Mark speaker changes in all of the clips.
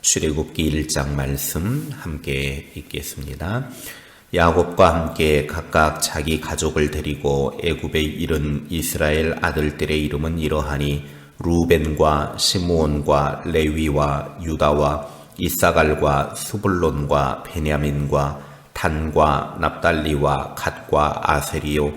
Speaker 1: 출애굽기 1장 말씀 함께 읽겠습니다. 야곱과 함께 각각 자기 가족을 데리고 애굽에 이른 이스라엘 아들들의 이름은 이러하니 루벤과 시므온과 레위와 유다와 이사갈과 스불론과 베냐민과 단과 납달리와 갓과 아셀이요.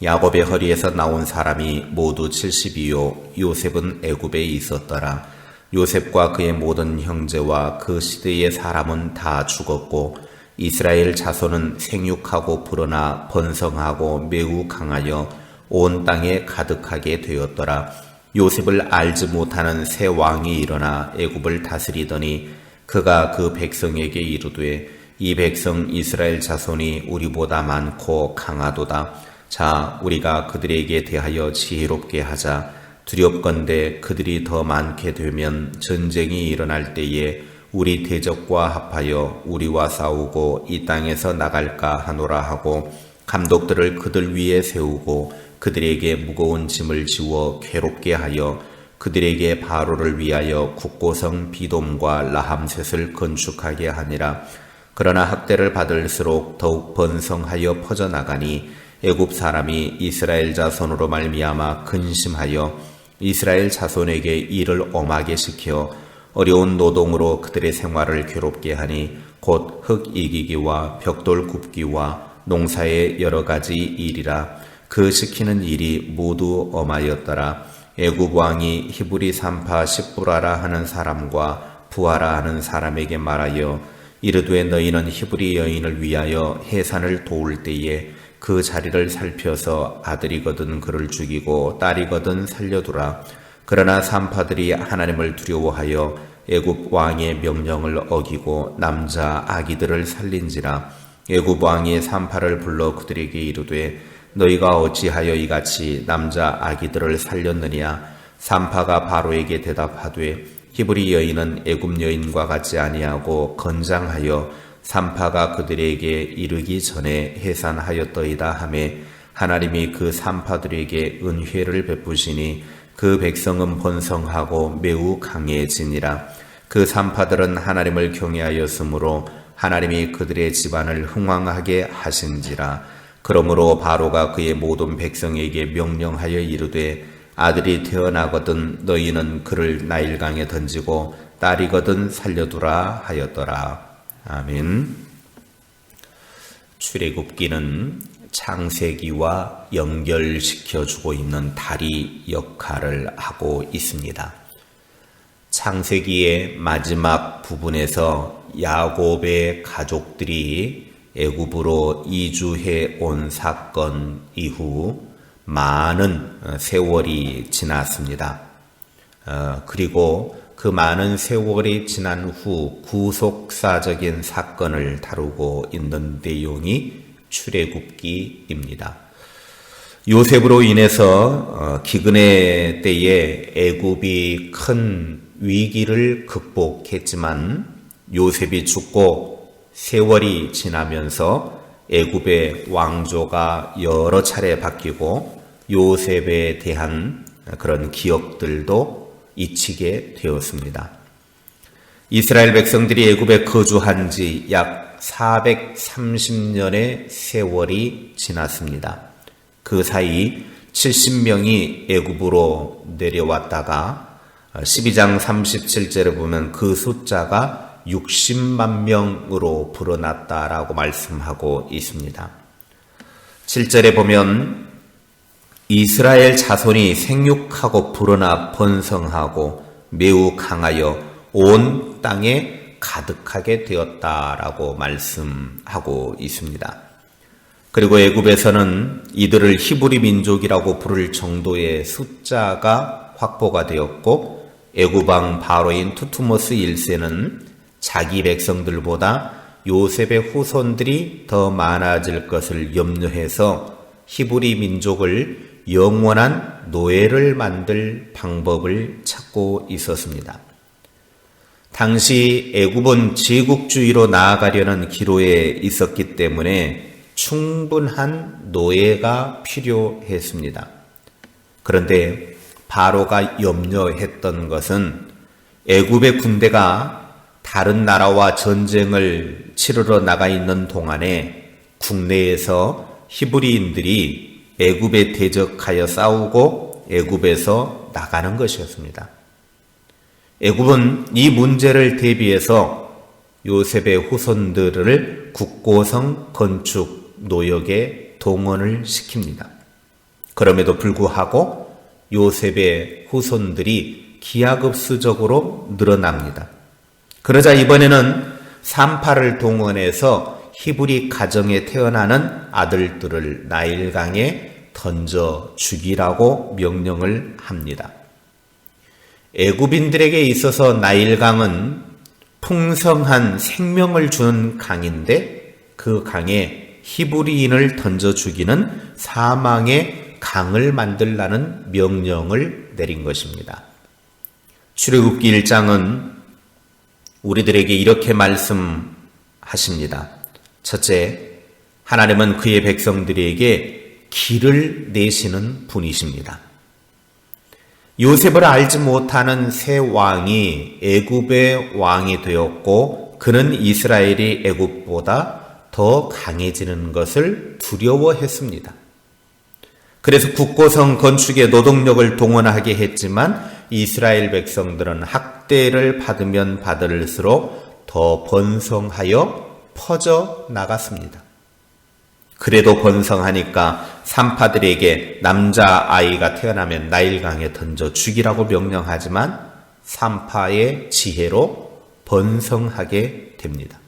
Speaker 1: 야곱의 허리에서 나온 사람이 모두 70이요. 요셉은 애굽에 있었더라. 요셉과 그의 모든 형제와 그 시대의 사람은 다 죽었고 이스라엘 자손은 생육하고 불어나 번성하고 매우 강하여 온 땅에 가득하게 되었더라. 요셉을 알지 못하는 새 왕이 일어나 애굽을 다스리더니 그가 그 백성에게 이르되 이 백성 이스라엘 자손이 우리보다 많고 강하도다. 자, 우리가 그들에게 대하여 지혜롭게 하자. 두렵건대 그들이 더 많게 되면 전쟁이 일어날 때에 우리 대적과 합하여 우리와 싸우고 이 땅에서 나갈까 하노라 하고 감독들을 그들 위에 세우고 그들에게 무거운 짐을 지워 괴롭게 하여 그들에게 바로를 위하여 국고성 비돔과 라함셋을 건축하게 하니라. 그러나 학대를 받을수록 더욱 번성하여 퍼져나가니 애굽 사람이 이스라엘 자손으로 말미암아 근심하여 이스라엘 자손에게 일을 엄하게 시켜 어려운 노동으로 그들의 생활을 괴롭게 하니 곧 흙 이기기와 벽돌 굽기와 농사의 여러 가지 일이라. 그 시키는 일이 모두 엄하였더라. 애굽 왕이 히브리 산파 십부라라 하는 사람과 부하라 하는 사람에게 말하여 이르되 너희는 히브리 여인을 위하여 해산을 도울 때에 그 자리를 살펴서 아들이거든 그를 죽이고 딸이거든 살려두라. 그러나 산파들이 하나님을 두려워하여 애굽 왕의 명령을 어기고 남자 아기들을 살린지라. 애굽 왕이 산파를 불러 그들에게 이르되 너희가 어찌하여 이같이 남자 아기들을 살렸느냐. 산파가 바로에게 대답하되 히브리 여인은 애굽 여인과 같지 아니하고 건장하여 산파가 그들에게 이르기 전에 해산하였더이다 하매 하나님이 그 산파들에게 은혜를 베푸시니 그 백성은 번성하고 매우 강해지니라. 그 산파들은 하나님을 경외하였으므로 하나님이 그들의 집안을 흥왕하게 하신지라. 그러므로 바로가 그의 모든 백성에게 명령하여 이르되 아들이 태어나거든 너희는 그를 나일강에 던지고 딸이거든 살려두라 하였더라. 아멘. 출애굽기는 창세기와 연결시켜주고 있는 다리 역할을 하고 있습니다. 창세기의 마지막 부분에서 야곱의 가족들이 애굽으로 이주해 온 사건 이후 많은 세월이 지났습니다. 그리고 그 많은 세월이 지난 후 구속사적인 사건을 다루고 있는 내용이 출애굽기입니다. 요셉으로 인해서 기근의 때에 애굽이 큰 위기를 극복했지만 요셉이 죽고 세월이 지나면서 애굽의 왕조가 여러 차례 바뀌고 요셉에 대한 그런 기억들도 잊히게 되었습니다. 이스라엘 백성들이 애굽에 거주한 지 약 430년의 세월이 지났습니다. 그 사이 70명이 애굽으로 내려왔다가 12장 37절에 보면 그 숫자가 60만 명으로 불어났다라고 말씀하고 있습니다. 7절에 보면 이스라엘 자손이 생육하고 불어나 번성하고 매우 강하여 온 땅에 가득하게 되었다라고 말씀하고 있습니다. 그리고 애굽에서는 이들을 히브리 민족이라고 부를 정도의 숫자가 확보가 되었고 애굽 왕 바로인 투투모스 1세는 자기 백성들보다 요셉의 후손들이 더 많아질 것을 염려해서 히브리 민족을 영원한 노예를 만들 방법을 찾고 있었습니다. 당시 애굽은 제국주의로 나아가려는 기로에 있었기 때문에 충분한 노예가 필요했습니다. 그런데 바로가 염려했던 것은 애굽의 군대가 다른 나라와 전쟁을 치르러 나가 있는 동안에 국내에서 히브리인들이 애굽에 대적하여 싸우고 애굽에서 나가는 것이었습니다. 애굽은 이 문제를 대비해서 요셉의 후손들을 국고성 건축 노역에 동원을 시킵니다. 그럼에도 불구하고 요셉의 후손들이 기하급수적으로 늘어납니다. 그러자 이번에는 산파를 동원해서 히브리 가정에 태어나는 아들들을 나일강에 던져 죽이라고 명령을 합니다. 애굽인들에게 있어서 나일강은 풍성한 생명을 주는 강인데 그 강에 히브리인을 던져 죽이는 사망의 강을 만들라는 명령을 내린 것입니다. 출애굽기 1장은 우리들에게 이렇게 말씀하십니다. 첫째, 하나님은 그의 백성들에게 길을 내시는 분이십니다. 요셉을 알지 못하는 새 왕이 애굽의 왕이 되었고 그는 이스라엘이 애굽보다 더 강해지는 것을 두려워했습니다. 그래서 국고성 건축에 노동력을 동원하게 했지만 이스라엘 백성들은 학대를 받으면 받을수록 더 번성하여 퍼져 나갔습니다. 그래도 번성하니까 산파들에게 남자아이가 태어나면 나일강에 던져 죽이라고 명령하지만 산파의 지혜로 번성하게 됩니다.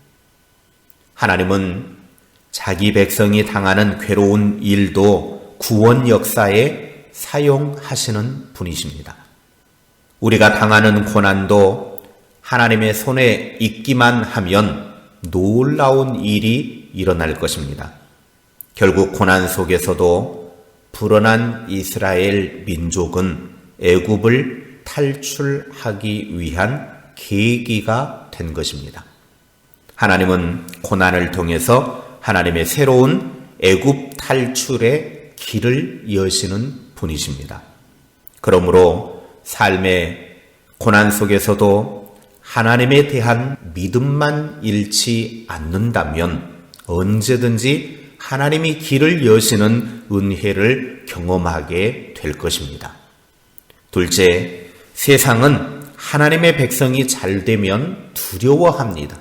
Speaker 1: 하나님은 자기 백성이 당하는 괴로운 일도 구원 역사에 사용하시는 분이십니다. 우리가 당하는 고난도 하나님의 손에 있기만 하면 놀라운 일이 일어날 것입니다. 결국 고난 속에서도 불어난 이스라엘 민족은 애굽을 탈출하기 위한 계기가 된 것입니다. 하나님은 고난을 통해서 하나님의 새로운 애굽 탈출의 길을 여시는 분이십니다. 그러므로 삶의 고난 속에서도 하나님에 대한 믿음만 잃지 않는다면 언제든지 하나님이 길을 여시는 은혜를 경험하게 될 것입니다. 둘째, 세상은 하나님의 백성이 잘되면 두려워합니다.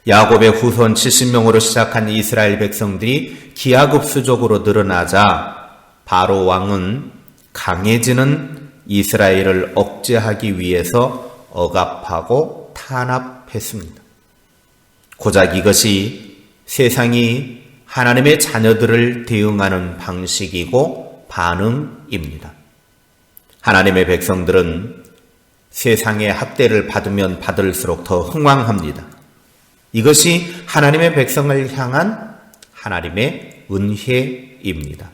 Speaker 1: 야곱의 후손 70명으로 시작한 이스라엘 백성들이 기하급수적으로 늘어나자 바로 왕은 강해지는 이스라엘을 억제하기 위해서 억압하고 탄압했습니다. 고작 이것이 세상이 하나님의 자녀들을 대응하는 방식이고 반응입니다. 하나님의 백성들은 세상의 학대를 받으면 받을수록 더 흥왕합니다. 이것이 하나님의 백성을 향한 하나님의 은혜입니다.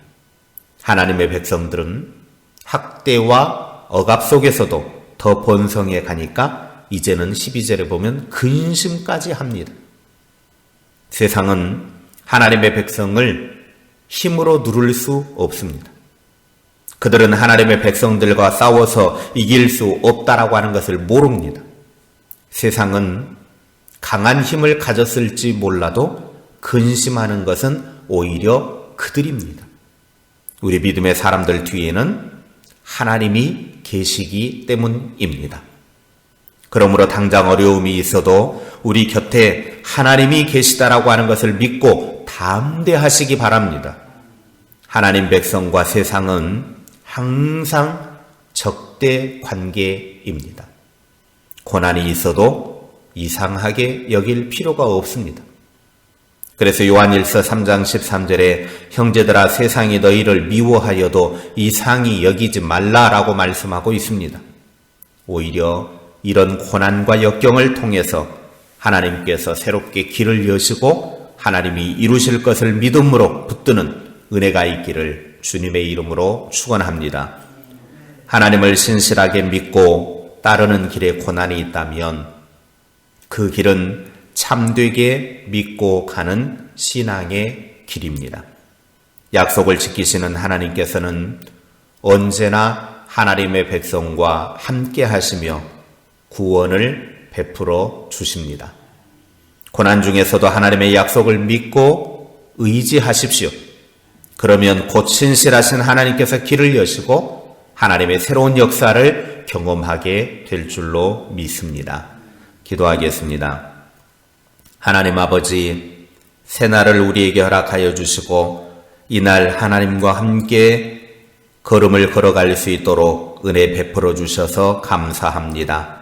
Speaker 1: 하나님의 백성들은 학대와 억압 속에서도 더 번성해 가니까 이제는 12절에 보면 근심까지 합니다. 세상은 하나님의 백성을 힘으로 누를 수 없습니다. 그들은 하나님의 백성들과 싸워서 이길 수 없다라고 하는 것을 모릅니다. 세상은 강한 힘을 가졌을지 몰라도 근심하는 것은 오히려 그들입니다. 우리 믿음의 사람들 뒤에는 하나님이 계시기 때문입니다. 그러므로 당장 어려움이 있어도 우리 곁에 하나님이 계시다라고 하는 것을 믿고 담대하시기 바랍니다. 하나님 백성과 세상은 항상 적대 관계입니다. 고난이 있어도 이상하게 여길 필요가 없습니다. 그래서 요한일서 3장 13절에 형제들아 세상이 너희를 미워하여도 이상히 여기지 말라라고 말씀하고 있습니다. 오히려 이런 고난과 역경을 통해서 하나님께서 새롭게 길을 여시고 하나님이 이루실 것을 믿음으로 붙드는 은혜가 있기를 주님의 이름으로 축원합니다. 하나님을 신실하게 믿고 따르는 길에 고난이 있다면 그 길은 참되게 믿고 가는 신앙의 길입니다. 약속을 지키시는 하나님께서는 언제나 하나님의 백성과 함께 하시며 구원을 베풀어 주십니다. 고난 중에서도 하나님의 약속을 믿고 의지하십시오. 그러면 곧 신실하신 하나님께서 길을 여시고 하나님의 새로운 역사를 경험하게 될 줄로 믿습니다. 기도하겠습니다. 하나님 아버지, 새날을 우리에게 허락하여 주시고 이날 하나님과 함께 걸음을 걸어갈 수 있도록 은혜 베풀어 주셔서 감사합니다.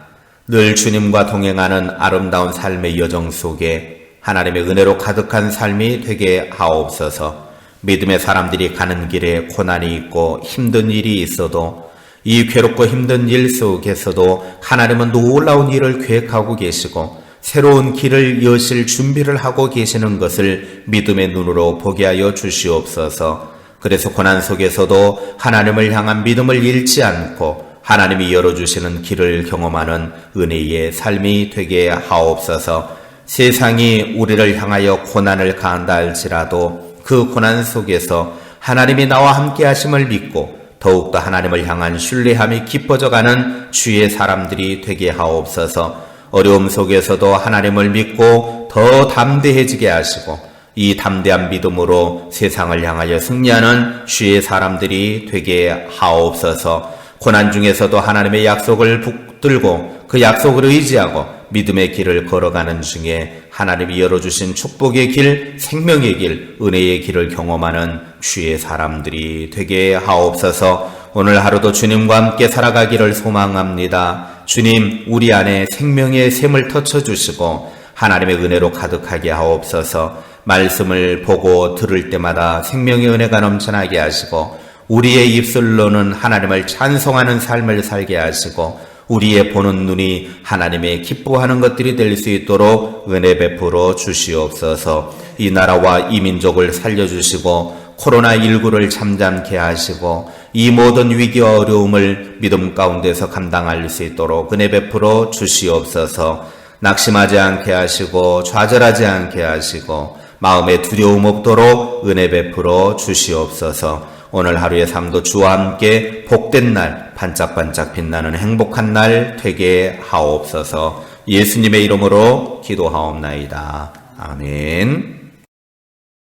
Speaker 1: 늘 주님과 동행하는 아름다운 삶의 여정 속에 하나님의 은혜로 가득한 삶이 되게 하옵소서. 믿음의 사람들이 가는 길에 고난이 있고 힘든 일이 있어도 이 괴롭고 힘든 일 속에서도 하나님은 놀라운 일을 계획하고 계시고 새로운 길을 여실 준비를 하고 계시는 것을 믿음의 눈으로 보게 하여 주시옵소서. 그래서 고난 속에서도 하나님을 향한 믿음을 잃지 않고 하나님이 열어주시는 길을 경험하는 은혜의 삶이 되게 하옵소서. 세상이 우리를 향하여 고난을 가한다 할지라도 그 고난 속에서 하나님이 나와 함께 하심을 믿고 더욱더 하나님을 향한 신뢰함이 깊어져가는 주의 사람들이 되게 하옵소서. 어려움 속에서도 하나님을 믿고 더 담대해지게 하시고 이 담대한 믿음으로 세상을 향하여 승리하는 주의 사람들이 되게 하옵소서. 고난 중에서도 하나님의 약속을 붙들고 그 약속을 의지하고 믿음의 길을 걸어가는 중에 하나님이 열어주신 축복의 길, 생명의 길, 은혜의 길을 경험하는 주의 사람들이 되게 하옵소서. 오늘 하루도 주님과 함께 살아가기를 소망합니다. 주님, 우리 안에 생명의 샘을 터쳐주시고 하나님의 은혜로 가득하게 하옵소서. 말씀을 보고 들을 때마다 생명의 은혜가 넘쳐나게 하시고 우리의 입술로는 하나님을 찬송하는 삶을 살게 하시고 우리의 보는 눈이 하나님의 기뻐하는 것들이 될 수 있도록 은혜 베풀어 주시옵소서. 이 나라와 이 민족을 살려주시고 코로나19를 잠잠케 하시고 이 모든 위기와 어려움을 믿음 가운데서 감당할 수 있도록 은혜 베풀어 주시옵소서. 낙심하지 않게 하시고 좌절하지 않게 하시고 마음에 두려움 없도록 은혜 베풀어 주시옵소서. 오늘 하루의 삶도 주와 함께 복된 날, 반짝반짝 빛나는 행복한 날 되게 하옵소서. 예수님의 이름으로 기도하옵나이다. 아멘.